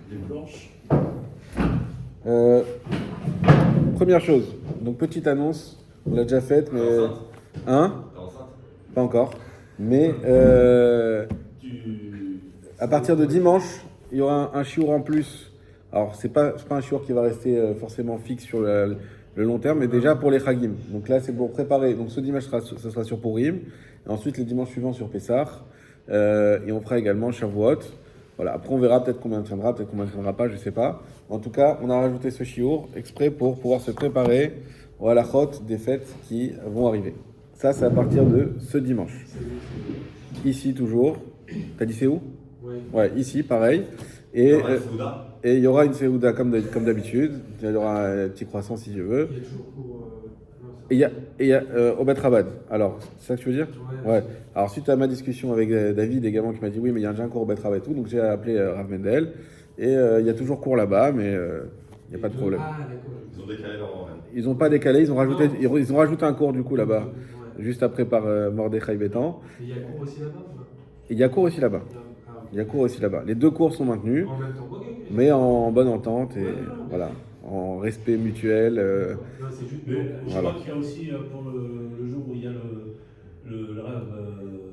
Les blanches. Euh, Première chose, donc petite annonce, on l'a déjà faite, mais. T'es enceinte Hein? T'es enceinte Pas encore. Mais Tu... à partir de dimanche, il y aura un chiour en plus. Alors, c'est pas un chiour qui va rester forcément fixe sur le long terme, mais déjà pour les Chagim. Donc là, c'est pour préparer. Donc ce dimanche, ça sera sur Purim. Et ensuite, les dimanches suivants sur Pessah. Et on fera également Shavuot. Voilà. Après, on verra peut-être combien tiendra, peut-être combien tiendra pas, je sais pas. En tout cas, on a rajouté ce chiour exprès pour pouvoir se préparer aux halachot des fêtes qui vont arriver. Ça, c'est à partir de ce dimanche. Ici, toujours. T'as dit c'est où? Oui. Ouais, ici, pareil. Il Et y aura une Souda. il y aura une Seouda comme d'habitude. Il y aura un petit croissant si je veux. Il y a toujours cours. Non, ça- Et il y a au Bet Rabat. Alors, c'est ça que tu veux dire? Ouais. Alors, suite à ma discussion avec David également qui m'a dit oui, mais il y a déjà un cours au Bet Rabat et tout. Donc, j'ai appelé Rav Mendel. Et il y a toujours cours là-bas, mais il n'y a pas de problème. Ah, d'accord. Ils ont décalé leur horaire. Ils n'ont pas décalé, ils ont rajouté, ils ont rajouté un cours du coup là-bas, Ouais. juste après par Mordechai Bétan. Et il y a cours aussi là-bas ou pas? Et il y a cours aussi là-bas. Ah, ok. Il y a cours aussi là-bas. Les deux cours sont maintenus, En même temps, ok, ok. mais en bonne entente et Ouais, voilà, en respect mutuel. Non, c'est juste. Mais je Voilà. crois qu'il y a aussi, pour le jour où il y a le rêve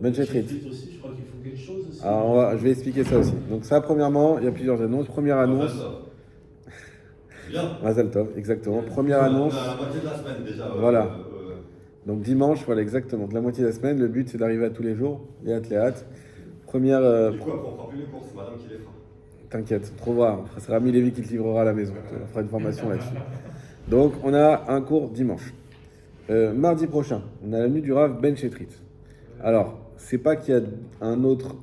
Ben Chetrit. aussi, je crois qu'il faut quelque chose aussi. Alors, je vais expliquer ça aussi. Donc ça, premièrement, il y a plusieurs annonces. Première annonce, Bien. Mazel Tov, exactement. Première On annonce. est à la moitié de la semaine déjà. Voilà. Donc dimanche, voilà exactement. De la moitié de la semaine, le but c'est d'arriver à tous les jours. Les hâte. Première. Du coup, après, on fera plus les courses, c'est madame qui les fera. T'inquiète, on trouvera. C'est Rami Lévy qui te livrera à la maison. On fera une formation là-dessus. Donc, on a un cours dimanche. Mardi prochain, on a la nuit du Rav Ben Chetrit. Alors, c'est pas qu'il y a un autre.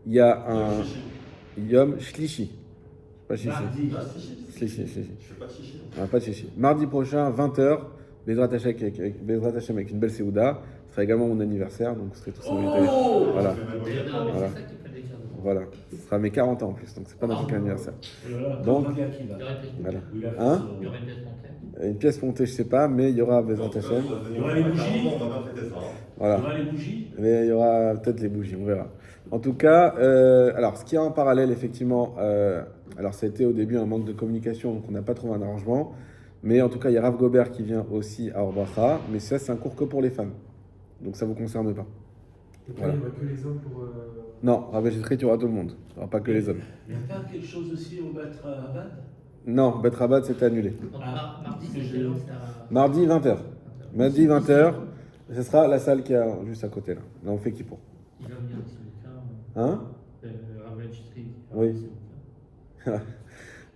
Il y a un Yom Shlishi. Pas Shishi. Mardi. Ah, si, si, si. Shlishi. Je fais pas de chichi. Ah, pas de Shishi. Mardi prochain, 20h, Bezrat Hashem avec une belle Seouda. Ce sera également mon anniversaire, donc vous serez tous invités. Oh Voilà. C'est ça qui fait des cadeaux. Voilà. Ce sera mes 40 ans en plus, donc c'est pas notre anniversaire. Voilà, Donc, comme Rami Akiva. Il y aurait peut-être Voilà. Où il a fait Hein son- il y aurait une pièce montée. Une pièce montée, je sais pas, mais il y aura Bezrat Hashem. Il y aura les bougies. On va bien fêter ça. Hein. Il y Voilà. aura les bougies. Mais il y aura peut-être les bougies, on verra. En tout cas, alors ce qu'il y a en parallèle, effectivement, alors ça a été au début un manque de communication, donc on n'a pas trouvé un arrangement. Mais en tout cas, il y a Rav Gobert qui vient aussi à Orbacha, mais ça, c'est un cours que pour les femmes. Donc ça ne vous concerne pas. Donc Voilà. là, il n'y aura que les hommes pour. Non, Rav Chetrit, il y aura tout le monde. Il n'y aura pas que les hommes. Il n'y a pas quelque chose aussi au Batra Abad? Non, Bet Rabat, c'était annulé. Donc, mardi, c'est c'est génial. Mardi, 20h. Mardi, 20h, ce sera la salle qui est juste à côté, là. Là, on fait qui pour. Il va venir ici le cas. Hein? Ravel Chitri. Oui.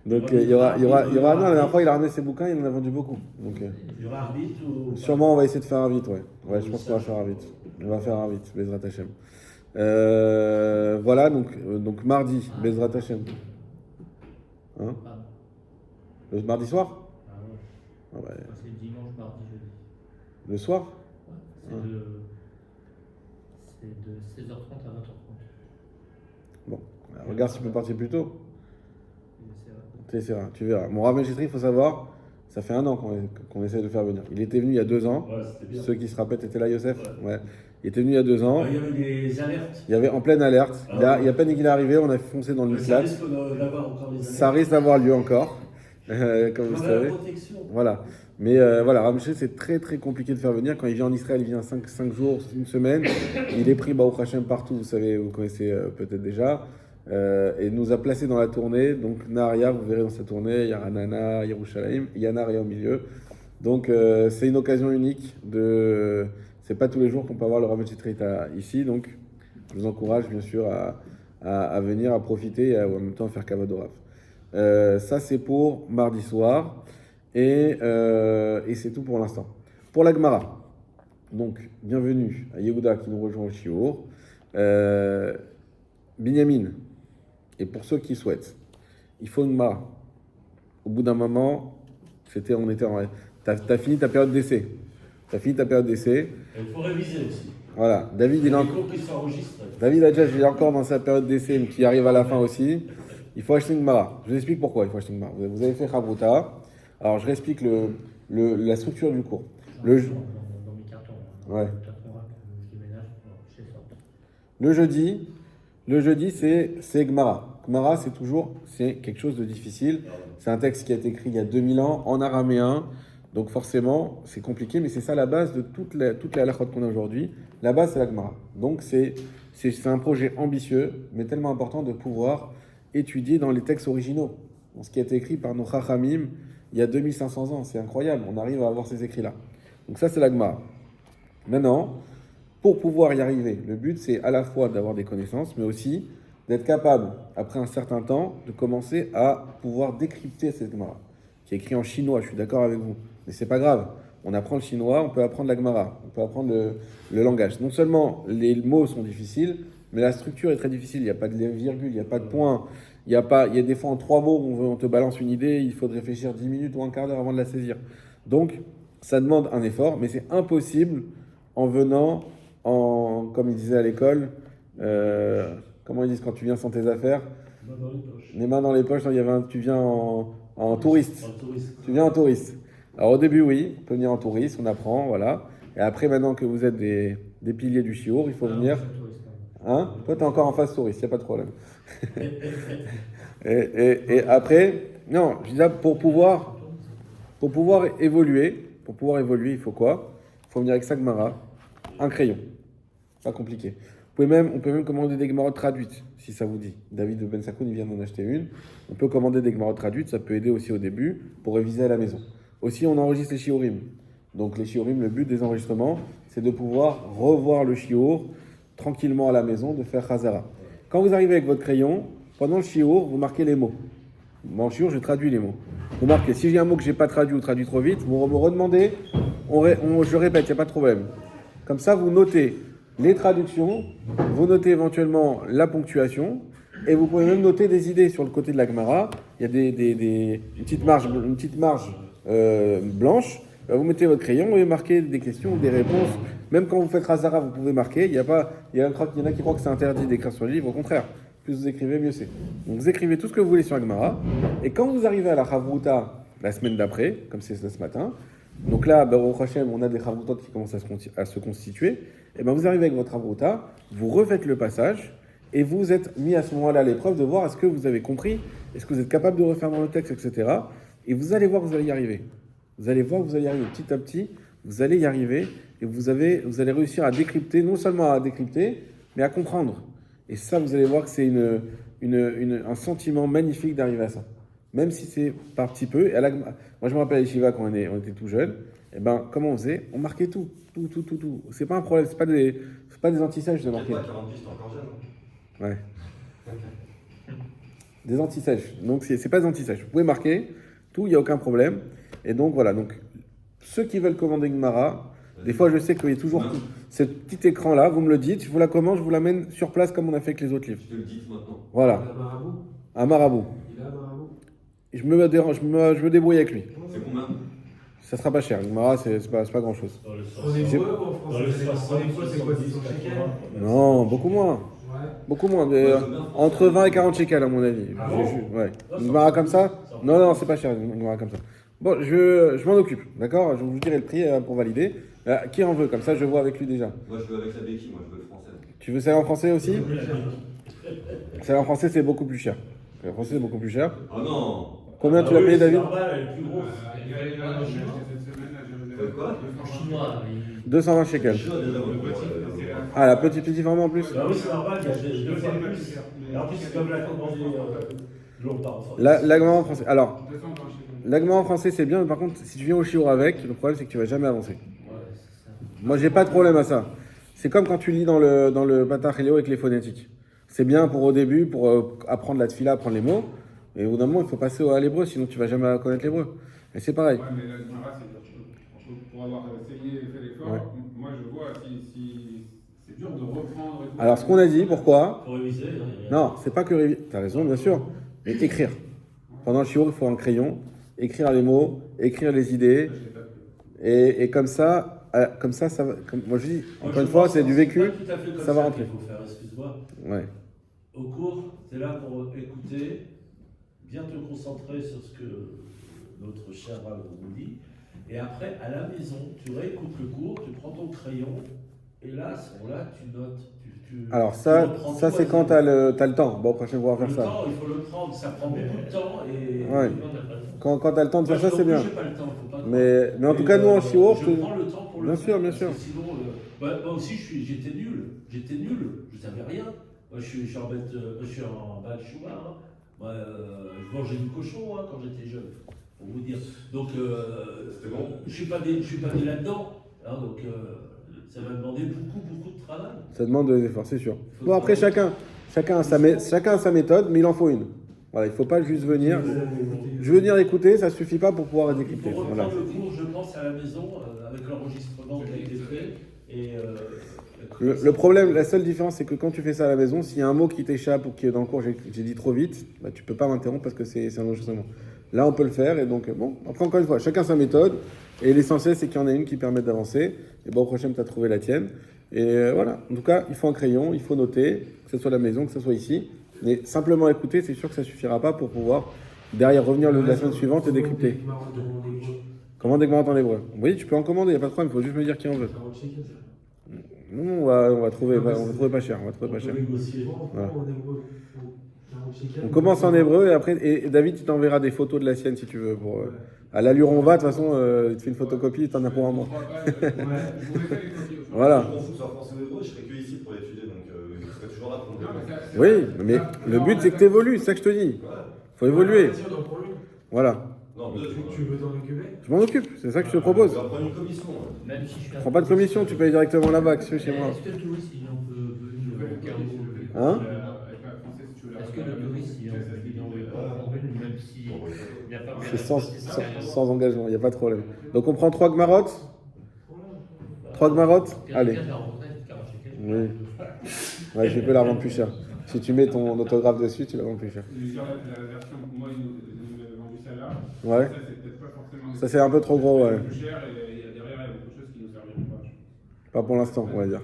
Donc il y aura, non, la dernière fois il a ramené ses bouquins, il en a vendu beaucoup. Donc Il y aura arbitre ou... sûrement on va essayer de faire un vite, ouais. Ouais, je pense qu'on va faire un vite. On va faire un vite, Bezrat Hashem. Voilà, donc mardi, Bezrat Hashem. Hein? Le mardi soir? Ah ouais. Ah ouais. C'est dimanche, mardi, jeudi. Le soir? Ouais, c'est de 16h30 à 20h30. Bon, regarde si tu peux partir plus tôt. Et c'est vrai. Tu verras. Mon Rav Chetri, il faut savoir, ça fait 1 an qu'on essaie de le faire venir. Il était venu il y a 2 ans. Ouais, c'était bien. Ceux qui se rappellent, étaient là, Youssef? Ouais. Il était venu il y a 2 ans. Il y avait des alertes. Il y avait en pleine alerte. Ah Il y a ouais. à peine qu'il est arrivé, on a foncé dans le Ça Miklat. risque d'avoir encore des alertes. Ça risque d'avoir lieu encore, comme vous Voilà, savez. la protection. Voilà. Mais voilà, Ramché, c'est très très compliqué de faire venir. Quand il vient en Israël, il vient 5 jours, une semaine. Il est pris Baruch Hashem partout, vous savez, vous connaissez peut-être déjà. Et nous a placés dans la tournée. Donc Naharia, vous verrez dans sa tournée, il y a Ranana, Yerushalayim, il y a Naharia au milieu. Donc c'est une occasion unique de. C'est pas tous les jours qu'on peut avoir le Rav Chetrit ici. Donc je vous encourage bien sûr à venir, à profiter et en même temps faire Kavod au Rav. Ça c'est pour mardi soir. Et c'est tout pour l'instant. Pour la Gemara, donc bienvenue à Yehuda qui nous rejoint au Shiur. Binyamin, et pour ceux qui souhaitent, il faut une Gemara. Au bout d'un moment, t'as fini ta période d'essai. Il faut réviser aussi. Voilà, David, il Il a faut qu'il s'enregistre. David Adjaj, il est encore dans sa période d'essai, mais qui arrive à la fin aussi. Il faut acheter une Gemara. Je vous explique pourquoi il faut acheter une Gemara. Vous avez fait Chabruta. Alors, je réexplique la structure du cours. Dans mes cartons. Ouais. Le carton rap, je déménage chez Sort. Le jeudi, c'est Gemara. Gemara, c'est quelque chose de difficile. C'est un texte qui a été écrit il y a 2000 ans en araméen. Donc forcément, c'est compliqué, mais c'est ça la base de toutes les halakhot qu'on a aujourd'hui. La base, c'est la Gemara. Donc c'est un projet ambitieux, mais tellement important de pouvoir étudier dans les textes originaux. Ce qui a été écrit par nos Chachamim il y a 2500 ans. C'est incroyable, on arrive à avoir ces écrits-là. Donc ça, c'est la Gemara. Maintenant, pour pouvoir y arriver, le but, c'est à la fois d'avoir des connaissances, mais aussi d'être capable, après un certain temps, de commencer à pouvoir décrypter cette Gemara, qui est écrit en chinois, je suis d'accord avec vous. Mais c'est pas grave, on apprend le chinois, on peut apprendre la Gemara, on peut apprendre le langage. Non seulement les mots sont difficiles, mais la structure est très difficile, il n'y a pas de virgule, il n'y a pas de point, il y a des fois en 3 mots, on te balance une idée, il faut réfléchir 10 minutes ou un quart d'heure avant de la saisir. Donc, ça demande un effort, mais c'est impossible en venant, comme ils disaient à l'école, comment ils disent quand tu viens sans tes affaires? Les mains dans les poches, non, tu viens en touriste. Tu viens en touriste. Alors au début, oui, on peut venir en touriste, on apprend, voilà. Et après, maintenant que vous êtes des piliers du chiour, il faut venir. Hein? Toi, tu es encore en phase touriste, il n'y a pas de problème. et après, non, je dis là, pour pouvoir évoluer, il faut quoi? Il faut venir avec sa Gemara, un crayon. Pas compliqué. On peut même commander des Gemarot traduites, si ça vous dit. David de Ben Sakoun, il vient d'en acheter une. On peut commander des Gemarot traduites, ça peut aider aussi au début pour réviser à la maison. Aussi, on enregistre les shiurim. Donc les shiurim, le but des enregistrements, c'est de pouvoir revoir le shiur tranquillement à la maison, de faire Chazara. Quand vous arrivez avec votre crayon, pendant le shiur, vous marquez les mots. Moi, en shiur, je traduis les mots. Vous marquez, si j'ai un mot que je n'ai pas traduit ou traduit trop vite, vous me redemandez, je répète, il n'y a pas de problème. Comme ça, vous notez les traductions, vous notez éventuellement la ponctuation, et vous pouvez même noter des idées sur le côté de la Gemara. Il y a une petite marge blanche. Vous mettez votre crayon et marquez des questions, des réponses. Même quand vous faites Hazara, vous pouvez marquer. Il y en a qui croient que c'est interdit d'écrire sur le livre. Au contraire, plus vous écrivez, mieux c'est. Donc vous écrivez tout ce que vous voulez sur la Gemara. Et quand vous arrivez à la Chavruta la semaine d'après, comme c'est ce matin, donc là, Baruch Hashem, on a des Chavrutot qui commencent à se constituer. Et bien vous arrivez avec votre Chavruta, vous refaites le passage et vous êtes mis à ce moment-là à l'épreuve de voir est-ce que vous avez compris, est-ce que vous êtes capable de refaire dans le texte, etc. Et vous allez voir que vous allez y arriver. Vous allez voir que vous allez y arriver petit à petit, vous allez y arriver et vous allez réussir à décrypter, non seulement à décrypter, mais à comprendre. Et ça, vous allez voir que c'est un sentiment magnifique d'arriver à ça. Même si c'est par petit peu. Moi, je me rappelle à Yeshiva quand on était tout jeune, et ben, comment on faisait? On marquait tout. C'est pas un problème, c'est pas des anti-sèches de marquer. 48, t'es encore jeune. Ouais. Des anti-sèches. Donc, c'est pas des anti-sèches. Vous pouvez marquer tout, il n'y a aucun problème. Et donc, voilà. Donc, ceux qui veulent commander Gemara, des fois, je sais qu'il y a toujours ce petit écran-là. Vous me le dites, je vous la commande, je vous l'amène sur place comme on a fait avec les autres livres. Je te le dis maintenant. Voilà. Un marabout. Il a un marabout. Je me débrouille avec lui. C'est combien? Ça sera pas cher. Gemara, c'est pas grand-chose. En hébreu ou en français? En hébreu, c'est quoi? 600 shekels? Non, beaucoup moins. Ouais. Beaucoup moins. Entre 20 et 40 shekels, à mon avis. Ah bon? Ouais. Une Gemara comme ça? Non, c'est pas cher, une Gemara comme ça. Bon, je m'en occupe, d'accord? Je vous dirai le prix pour valider. Qui en veut? Comme ça, je vois avec lui déjà. Moi, je veux avec la béquille, moi, je veux le français. Tu veux celle en français aussi? Celle en français, c'est beaucoup plus cher. Celle en français, c'est beaucoup plus cher. Oh non! Combien tu l'as payé, David? Elle est plus grosse. Quoi? Chinois, 220 shekels. Je veux déjà Ah, la petite forme en plus? Bah oui, c'est normal, il y a 2 fois plus. Et en plus, c'est comme la commande l'eau par enfant. La Gemara en français. Alors, la Gemara en français, c'est bien, mais par contre, si tu viens au shiur avec, le problème, c'est que tu vas jamais avancer. ouais, c'est ça. Moi, j'ai pas de problème à ça. C'est comme quand tu lis dans le Patach Elio avec les phonétiques. C'est bien au début, pour apprendre la tfila, apprendre les mots. Mais au bout d'un moment, il faut passer à l'hébreu, sinon tu vas jamais connaître l'hébreu. Et c'est pareil. Ouais, mais la Gemara, c'est dur. Pour avoir essayé et fait l'effort, Ouais. moi je vois si c'est dur de reprendre. Et tout. Alors, ce qu'on a dit, pourquoi? Pour réviser. Non, c'est pas que réviser. T'as raison, bien sûr. Mais écrire. Pendant le shiur, il faut un crayon, écrire les mots, écrire les idées. Et comme ça, ça va. Moi, je dis, encore une fois, c'est du vécu. Ça va rentrer. Il faut faire, excuse-moi. Ouais. Au cours, tu es là pour écouter, bien te concentrer sur ce que notre cher Rav nous dit. Et après, à la maison, tu réécoutes le cours, tu prends ton crayon, et là, à ce moment-là, tu notes, Alors tu ça reprends c'est toi, quand t'as le temps. Bon, prochaine fois on va le faire ça. temps, il faut le prendre, ça prend beaucoup de temps. Et Ouais. Quand t'as le temps de moi, faire ça, c'est bien. j'ai pas le temps, faut pas Mais en tout cas, nous en Shiur, je prends le temps pour le bien faire. sûr, bien parce sûr. que sinon, moi aussi, j'étais nul. J'étais nul. Je savais rien. Moi, je suis en bac chouva. Hein. Moi, je mangeais du cochon hein, quand j'étais jeune, pour vous dire. Donc, C'était bon. je suis pas né là-dedans. Hein, donc, ça m'a demandé beaucoup de travail. Ça demande des efforts, c'est sûr. Faut Bon, après, travailler. chacun a sa méthode, mais il en faut une. Voilà, il ne faut pas juste venir. Je veux venir écouter, ça ne suffit pas pour pouvoir Il décrypter. faut Voilà. reprendre le cours, je pense, à la maison, avec l'enregistrement qui a été fait. Et, Le problème, la seule différence, c'est que quand tu fais ça à la maison, s'il y a un mot qui t'échappe ou qui est dans le cours, j'ai dit trop vite, bah, tu ne peux pas m'interrompre parce que c'est un enregistrement. Là, on peut le faire. Et donc, bon, après, encore une fois, chacun sa méthode. Et l'essentiel, c'est qu'il y en a une qui permet d'avancer. Et bon, au prochain, tu as trouvé la tienne. Et voilà. En tout cas, il faut un crayon, il faut noter, que ce soit à la maison, que ce soit ici. Mais simplement écouter, c'est sûr que ça ne suffira pas pour pouvoir derrière revenir la semaine suivante et décrypter. Commande des marottes en hébreu. Oui, tu peux en commander, il n'y a pas de problème, il faut juste me dire qui en veut. Non, on va trouver pas cher. On va trouver pas cher. Voilà. On commence en hébreu et après, et David, tu t'enverras des photos de la sienne si tu veux. À l'allure on va, de toute façon, il te fait une photocopie, tu en as pour un mois. Voilà. Je m'en fous que ce soit français ou hébreu, je serais que ici pour l'étudier, donc je serais toujours là pour me développer. Oui, mais le but c'est que tu évolues, c'est ça que je te dis. Faut évoluer. Voilà. Non, Tu veux t'en occuper? Je m'en occupe, c'est ça que je te propose. On va prendre une commission. Même si je suis Prends pas de commission, tu payes directement là-bas, chez moi. Est-ce que le touriste, on peut venir au cas où Hein? Est-ce que le touriste, on veut même s'il n'y a pas C'est sans engagement, il n'y a pas de problème. Donc on prend 3 gmarottes. 3 gmarottes? Allez. Oui. Ouais, je peux la revendre plus cher. Si tu mets ton autographe dessus, tu la vends plus cher. La version, moi, il nous avait vendu celle-là. Ouais. Ça, c'est peut-être pas forcément. Ça, c'est un peu trop gros, ouais. Plus cher et derrière, il y a beaucoup de choses qui nous serviront pas. Pas pour l'instant, on va dire.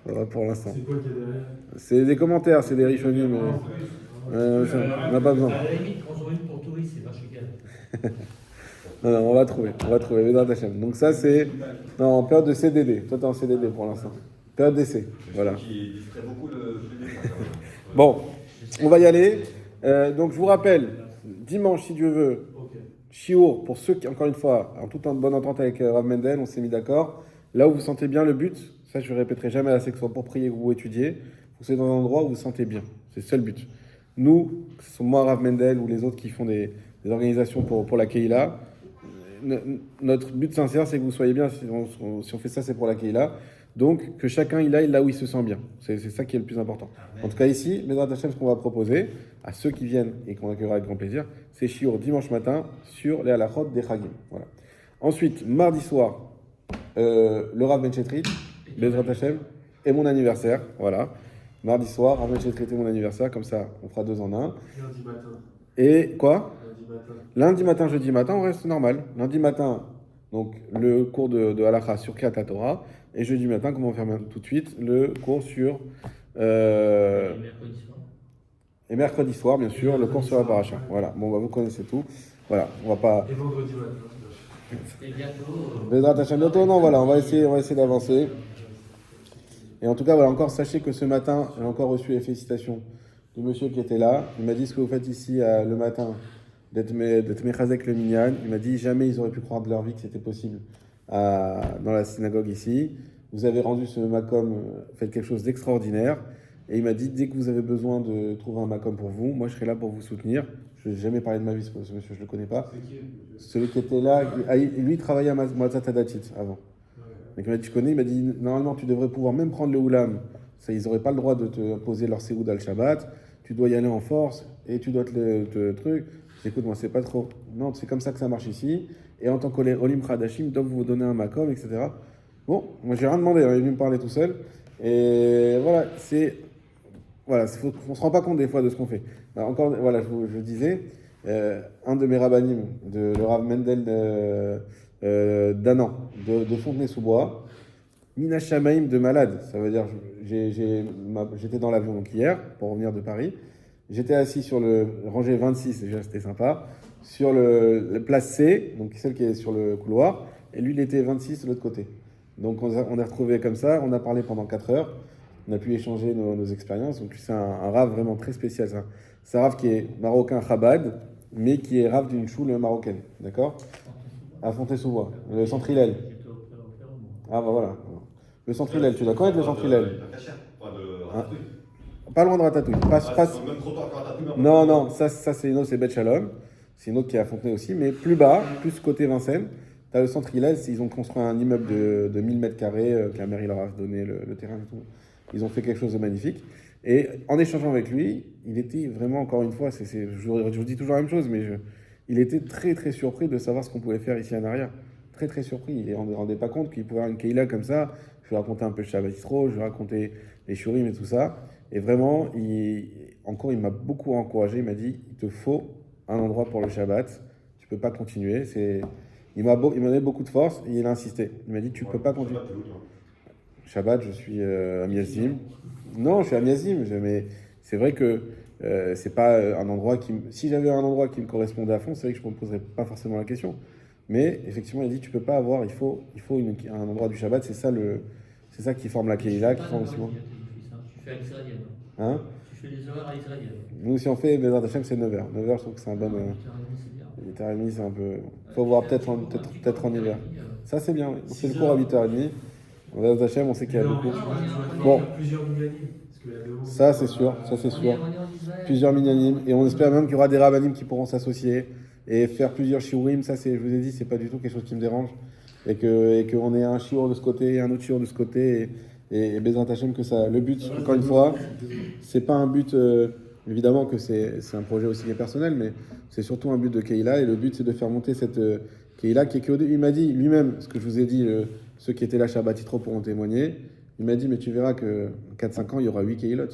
Pas pour l'instant. C'est quoi qu'il y a derrière? C'est des commentaires, c'est des richonniers, mais on n'a pas besoin. À la limite, prends une pour touriste, c'est vache égal. Non, on va trouver, Bédard Hachem. Donc ça, c'est en période de CDD. Toi, tu es en CDD pour l'instant. Période d'essai, voilà. Qui distrait beaucoup le public. Bon, on va y aller. Donc je vous rappelle, dimanche, si Dieu veut, Shiur, pour ceux qui, encore une fois, en toute bonne entente avec Rav Mendel, on s'est mis d'accord. Là où vous sentez bien le but, ça je ne répéterai jamais assez, que ce soit pour prier ou vous étudier, vous soyez dans un endroit où vous sentez bien. C'est le seul but. Nous, que ce soit moi, Rav Mendel, ou les autres qui font des organisations pour la Keïla, notre but sincère, c'est que vous soyez bien. Si on fait ça, c'est pour la Keïla. Donc, que chacun il aille là où il se sent bien. C'est ça qui est le plus important. En tout cas, ici, Bédrat Hachem, ce qu'on va proposer à ceux qui viennent et qu'on accueillera avec grand plaisir, c'est Shiur dimanche matin sur les halachot des Chagim. Voilà. Ensuite, mardi soir, le Rav Ben Chetrit, Bédrat Hachem, et mon anniversaire. Voilà. Mardi soir, Rav Ben Chetrit et mon anniversaire. Comme ça, on fera 2 en 1. Lundi matin. Et quoi? Lundi matin. Lundi matin, jeudi matin, on reste normal. Lundi matin, donc le cours de halakha sur Kriyat Torah. Et jeudi matin, comme on va faire tout de suite, le cours sur... Mercredi soir. Et mercredi soir, bien sûr, le cours sur la paracha. Voilà, bon, bah, vous connaissez tout. Voilà, on va pas... Et vendredi matin. Et bientôt. Bédrat Hachem bientôt, non, voilà, on va essayer d'avancer. Et en tout cas, voilà, encore, sachez que ce matin, j'ai encore reçu les félicitations du monsieur qui était là. Il m'a dit ce que vous faites ici le matin, d'être Mechazek le Minyan. Il m'a dit jamais ils auraient pu croire de leur vie que c'était possible dans la synagogue ici. Vous avez rendu ce Makom, faites quelque chose d'extraordinaire. Et il m'a dit, dès que vous avez besoin de trouver un Makom pour vous, moi je serai là pour vous soutenir. Je n'ai jamais parlé de ma vie, ce monsieur, je ne le connais pas. Celui qui était là, lui il travaillait à Moatzat Hadatit avant. Donc il m'a dit, tu connais, il m'a dit, normalement tu devrais pouvoir même prendre le Oulam. Ça, ils n'auraient pas le droit de te poser leur Séoud al-Shabbat. Tu dois y aller en force et tu dois te truc. Écoute, moi c'est pas trop. Non, c'est comme ça que ça marche ici. Et en tant qu'Olim Khadashim, ils doivent vous donner un Makom, etc. Bon, moi j'ai rien demandé, il est venu me parler tout seul. Et voilà, on se rend pas compte des fois de ce qu'on fait. Alors, encore, voilà, je disais, un de mes rabbinim, le Rav Mendel d'Anan, de Fontenay-sous-Bois, Mina Shamaim de malade. Ça veut dire, j'étais dans l'avion donc hier pour revenir de Paris. J'étais assis sur le rangée 26, déjà c'était sympa, sur la place C, donc celle qui est sur le couloir, et lui il était 26 de l'autre côté. Donc on est retrouvés comme ça, on a parlé pendant 4 heures, on a pu échanger nos expériences. Donc c'est un Rav vraiment très spécial. Ça. C'est un Rav qui est marocain Chabad, mais qui est Rav d'une choule marocaine, d'accord? À Fontaine-sous-Bois, le centre Hillel. Ah bah voilà. Le centre Hillel, tu dois connaître le centre Hillel. Pas loin de Ratatouille. Même trottoir que Ratatouille. Non, ça c'est une autre, c'est Bet Shalom. C'est une autre qui est à Fontenay aussi. Mais plus bas, plus côté Vincennes, tu as le centre Hillel. Ils ont construit un immeuble de 1000 mètres carrés que la mairie leur a donné le terrain et tout. Ils ont fait quelque chose de magnifique. Et en échangeant avec lui, il était vraiment, encore une fois, je vous dis toujours la même chose, mais il était très très surpris de savoir ce qu'on pouvait faire ici en arrière. Très très surpris. Il ne se rendait pas compte qu'il pouvait avoir une Keila comme ça. Je lui racontais un peu le Shabbat Yisro, je lui racontais les Shurim et tout ça. Et vraiment, il m'a beaucoup encouragé. Il m'a dit, il te faut un endroit pour le Shabbat. Tu peux pas continuer. Il m'a donné beaucoup de force et il a insisté. Il m'a dit, tu peux pas continuer. Shabbat, je suis à Miazim. Non, je suis à Miazim, mais c'est vrai que c'est pas un endroit si j'avais un endroit qui me correspondait à fond, c'est vrai que je ne me poserais pas forcément la question. Mais effectivement, il dit, tu peux pas avoir, il faut un endroit du Shabbat. C'est ça qui forme la Keila, qui forme aussi moi. Tu fais à l'israélienne. Hein? Tu fais des horaires à l'israélienne. Nous, si on fait Bezrat Hashem, c'est 9h. 9h, je trouve que c'est un bon. 8h30, c'est un peu. Faut voir peut-être en hiver. Ça, c'est bien. On fait le cours à 8h30. Bezrat Hashem, on sait qu'il y a beaucoup. Bon. Plusieurs minyanim. Ça, c'est sûr. Plusieurs minyanim. Et on espère même qu'il y aura des rabbanim qui pourront s'associer et faire plusieurs shiurim. Ça, je vous ai dit, c'est pas du tout quelque chose qui me dérange. Et qu'on ait un shiur de ce côté et un autre shiur de ce côté. Et Bezrat Hashem, que ça. Le but, encore une fois, c'est pas un but. Évidemment que c'est un projet aussi qui est personnel, mais c'est surtout un but de Keila. Et le but, c'est de faire monter cette Keila qui est que. Il m'a dit lui-même, ce que je vous ai dit, ceux qui étaient là, Shabbat Yitro pourront témoigner. Il m'a dit, mais tu verras que 4-5 ans, il y aura 8 Keilot.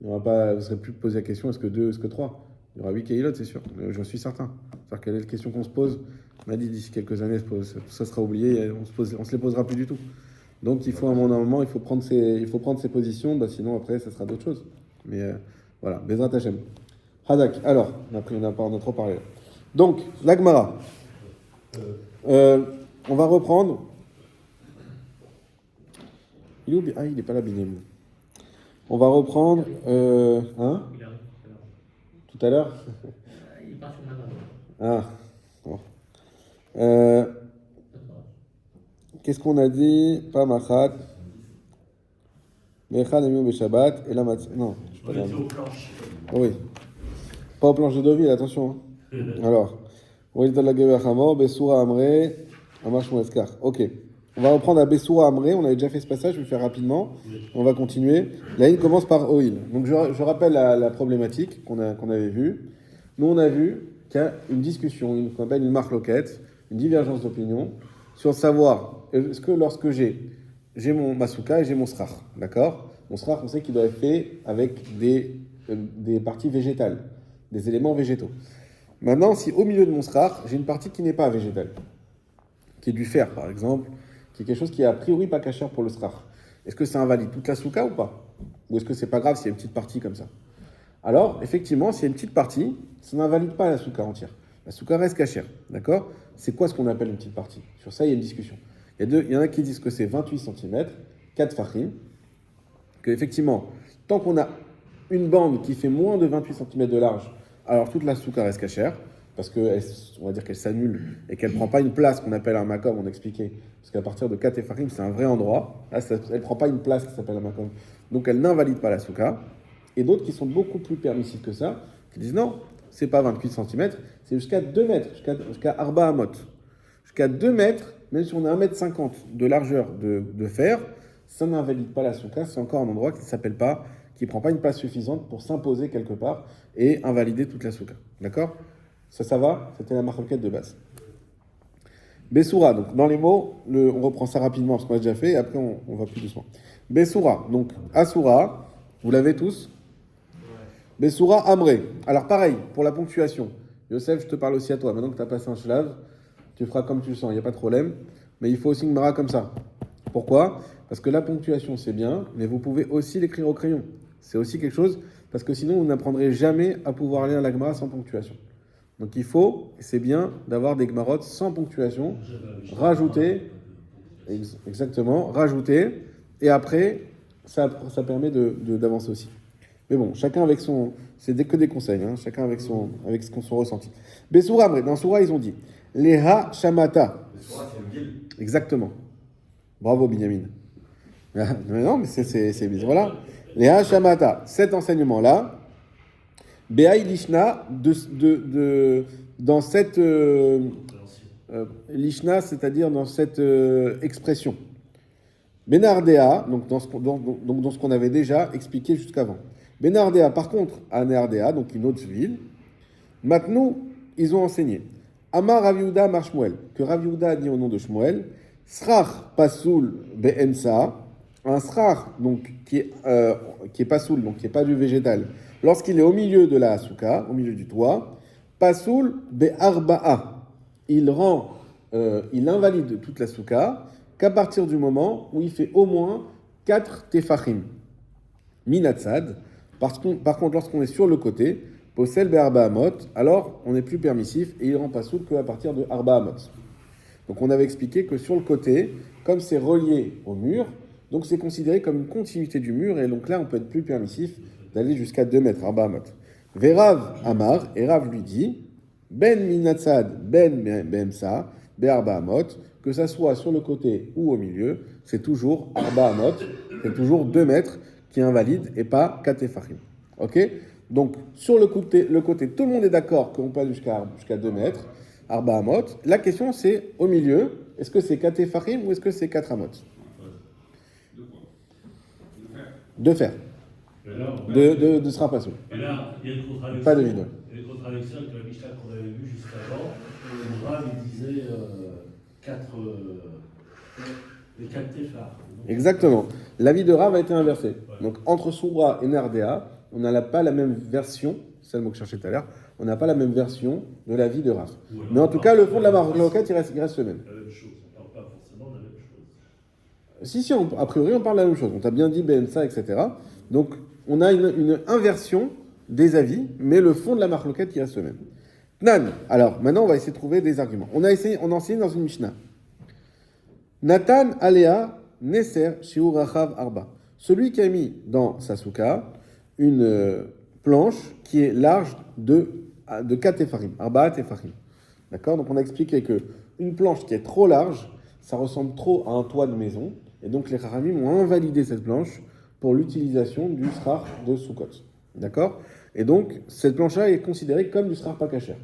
Il y aura pas, vous ne serez plus posé la question, est-ce que 2, est-ce que 3? Il y aura 8 Keilot, c'est sûr. J'en suis certain. C'est-à-dire quelle est la question qu'on se pose? Il m'a dit, d'ici quelques années, ça sera oublié, et on se les posera plus du tout. Donc il faut à un moment, il faut prendre ses positions, sinon après, ça sera d'autres choses. Mais voilà, Bezrat Hashem. Hadak, alors, on a trop parlé. Donc, l'Agmara. On va reprendre. Il n'est pas là, Binim. On va reprendre. Tout à l'heure. Il part sur Ah, bon. Qu'est-ce qu'on a dit? Pas Machat. Mechad et Miu Shabbat. Et la Matzah. Non, je On était aux planches. oui. Pas aux planches de Deauville, attention. Alors. Bessoura Amre. Amash Moeskar. Ok. On va reprendre à Bessoura Amre. On avait déjà fait ce passage, je vais le faire rapidement. On va continuer. La ligne commence par Oil. Donc je rappelle la problématique qu'on avait vue. Nous, on a vu qu'il y a une discussion, qu'on appelle une marloquette, une divergence d'opinion, sur savoir, est-ce que lorsque j'ai ma souka et j'ai mon srach, d'accord? Mon srach, on sait qu'il doit être fait avec des parties végétales, des éléments végétaux. Maintenant, si au milieu de mon srach, j'ai une partie qui n'est pas végétale, qui est du fer, par exemple, qui est quelque chose qui est a priori pas cachère pour le srach, est-ce que ça invalide toute la souka ou pas? Ou est-ce que c'est pas grave s'il y a une petite partie comme ça? Alors, effectivement, s'il y a une petite partie, ça n'invalide pas la souka entière. La souka reste cachère, d'accord? C'est quoi ce qu'on appelle une petite partie? Sur ça, il y a une discussion. Il y en a qui disent que c'est 28 cm, 4 fachim, que effectivement, tant qu'on a une bande qui fait moins de 28 cm de large, alors toute la souka reste cachère, parce qu'on va dire qu'elle s'annule et qu'elle ne prend pas une place qu'on appelle un makom, on expliquait, parce qu'à partir de 4 fachim, c'est un vrai endroit, là, elle ne prend pas une place qui s'appelle un makom, donc elle n'invalide pas la souka. Et d'autres qui sont beaucoup plus permissifs que ça, qui disent non, c'est pas 28 cm, c'est jusqu'à 2 mètres, jusqu'à Arba Amot. Jusqu'à 2 mètres, même si on a 1,50 m de largeur de fer, ça n'invalide pas la souka, c'est encore un endroit qui ne s'appelle pas, qui ne prend pas une place suffisante pour s'imposer quelque part et invalider toute la souka. D'accord? Ça va? C'était la marquette de base. Bessoura, donc dans les mots, on reprend ça rapidement parce qu'on a déjà fait et après on va plus doucement. Bessoura, donc Asura, vous l'avez tous? Bessoura Amré. Alors pareil, pour la ponctuation. Yosef, je te parle aussi à toi. Maintenant que tu as passé un shlav, tu feras comme tu le sens, il n'y a pas de problème. Mais il faut aussi une mara comme ça. Pourquoi? Parce que la ponctuation, c'est bien, mais vous pouvez aussi l'écrire au crayon. C'est aussi quelque chose, parce que sinon, vous n'apprendrez jamais à pouvoir lire la Gemara sans ponctuation. Donc il faut, c'est bien, d'avoir des Gemarotes sans ponctuation, rajouter, exactement, rajouter, et après, ça permet d'avancer aussi. Mais bon, chacun avec son... C'est que des conseils, hein, chacun avec son ressenti. Bessoura, dans Soura, ils ont dit Leha Shamata. Soura, c'est une ville. Exactement. Bravo, Binyamin. Mais non, mais c'est voilà. Leha Shamata. Cet enseignement-là, Be'ai Lishna, dans cette... Lishna, c'est-à-dire dans cette expression. Benardea, donc dans ce qu'on avait déjà expliqué jusqu'avant. Benardea, par contre, à Nerdea, donc une autre ville, maintenant, ils ont enseigné. Amar Rav Yehuda Amar Shmuel, que Rav Yehuda a dit au nom de Shmuel, Srach Pasoul Be'emsa, un srach, donc, qui est pasoul, donc qui n'est pas du végétal, lorsqu'il est au milieu de la souka, au milieu du toit, Pasoul Be'arba'a, il invalide toute la souka qu'à partir du moment où il fait au moins 4 tefachim. Minatzad, par contre, lorsqu'on est sur le côté, Posel Be'arba Amot, alors on n'est plus permissif et il rend pas soul qu'à partir de Arba Amot. Donc on avait expliqué que sur le côté, comme c'est relié au mur, donc c'est considéré comme une continuité du mur et donc là on peut être plus permissif d'aller jusqu'à 2 mètres, Arba Amot. Verav Amar, et Rav lui dit, Ben Minatzad, Ben Be'emsa, Be'arba Amot, que ça soit sur le côté ou au milieu, c'est toujours Arba Amot, c'est toujours 2 mètres qui invalide et pas 4 tefachim. Ok? Donc, sur le côté, tout le monde est d'accord qu'on peut aller jusqu'à 2 mètres, Arba Amot. La question, c'est au milieu, est-ce que c'est 4 tefachim ou est-ce que c'est 4 amot? De fer. De sera pas sous. Et là, il y a une contradiction. Pas de vide. Il y a une contradiction avec la Mishnah qu'on avait vue juste avant, où Rav il disait 4 téphars. Exactement. L'avis de Rav a été inversé. Donc, entre Soura et Nardea, on n'a pas la même version, c'est le mot que je cherchais tout à l'heure, on n'a pas la même version de l'avis de Rav. Mais en tout cas, le fond de la marloquette, il reste le même. La même chose, on ne parle pas forcément de la même chose. Si, a priori, on parle de la même chose. On t'a bien dit BMSA, etc. Donc, on a une inversion des avis, mais le fond de la marloquette, il reste le même. Nan. Alors, maintenant, on va essayer de trouver des arguments. On a enseigné dans une Mishnah. Nathan Alea Neser Shiur Rachav Arba. Celui qui a mis dans sa souka une planche qui est large de 4 tefarim, Arba tefarim. D'accord? Donc on a expliqué que une planche qui est trop large, ça ressemble trop à un toit de maison, et donc les Chachamim ont invalidé cette planche pour l'utilisation du srar de Sukkot. D'accord? Et donc cette planche-là est considérée comme du srar pas kasher.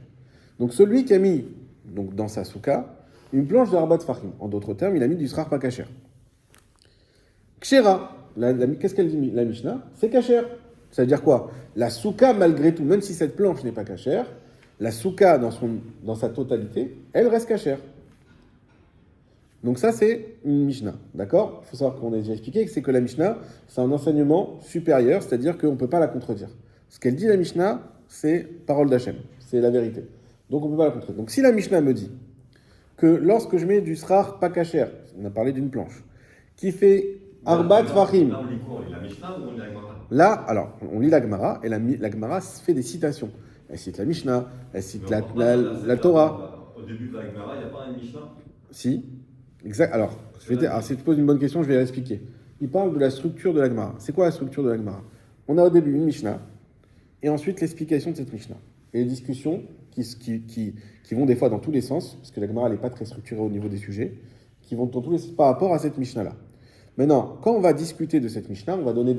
Donc celui qui a mis donc, dans sa souka une planche de Arba tefarim, en d'autres termes, il a mis du srar pas kasher. Kshera, qu'est-ce qu'elle dit la Mishnah? C'est kasher. Ça veut dire quoi? La souka, malgré tout, même si cette planche n'est pas cachère, la souka, dans sa totalité, elle reste cachère. Donc ça, c'est une Mishnah, d'accord? Il faut savoir qu'on a déjà expliqué que c'est que la Mishnah, c'est un enseignement supérieur, c'est-à-dire qu'on ne peut pas la contredire. Ce qu'elle dit, la Mishnah, c'est parole d'Hachem, c'est la vérité. Donc on ne peut pas la contredire. Donc si la Mishnah me dit que lorsque je mets du srar pas cachère, on a parlé d'une planche, qui fait Arba Tfachim. Là, on lit quoi? On lit la Mishnah ou on lit la Gemara? Là, alors, on lit la Gemara, et la Gemara fait des citations. Elle cite la Mishnah, elle cite la Torah. Au début de la Gemara, il n'y a pas une Mishnah? Si, exact. Alors, si tu poses une bonne question, je vais l'expliquer. Il parle de la structure de la Gemara. C'est quoi la structure de la Gemara? On a au début une Mishnah, et ensuite l'explication de cette Mishnah. Et les discussions qui vont des fois dans tous les sens, parce que la Gemara n'est pas très structurée au niveau des sujets, qui vont dans tous les sens par rapport à cette Mishnah-là. Maintenant, quand on va discuter de cette Mishnah, on va donner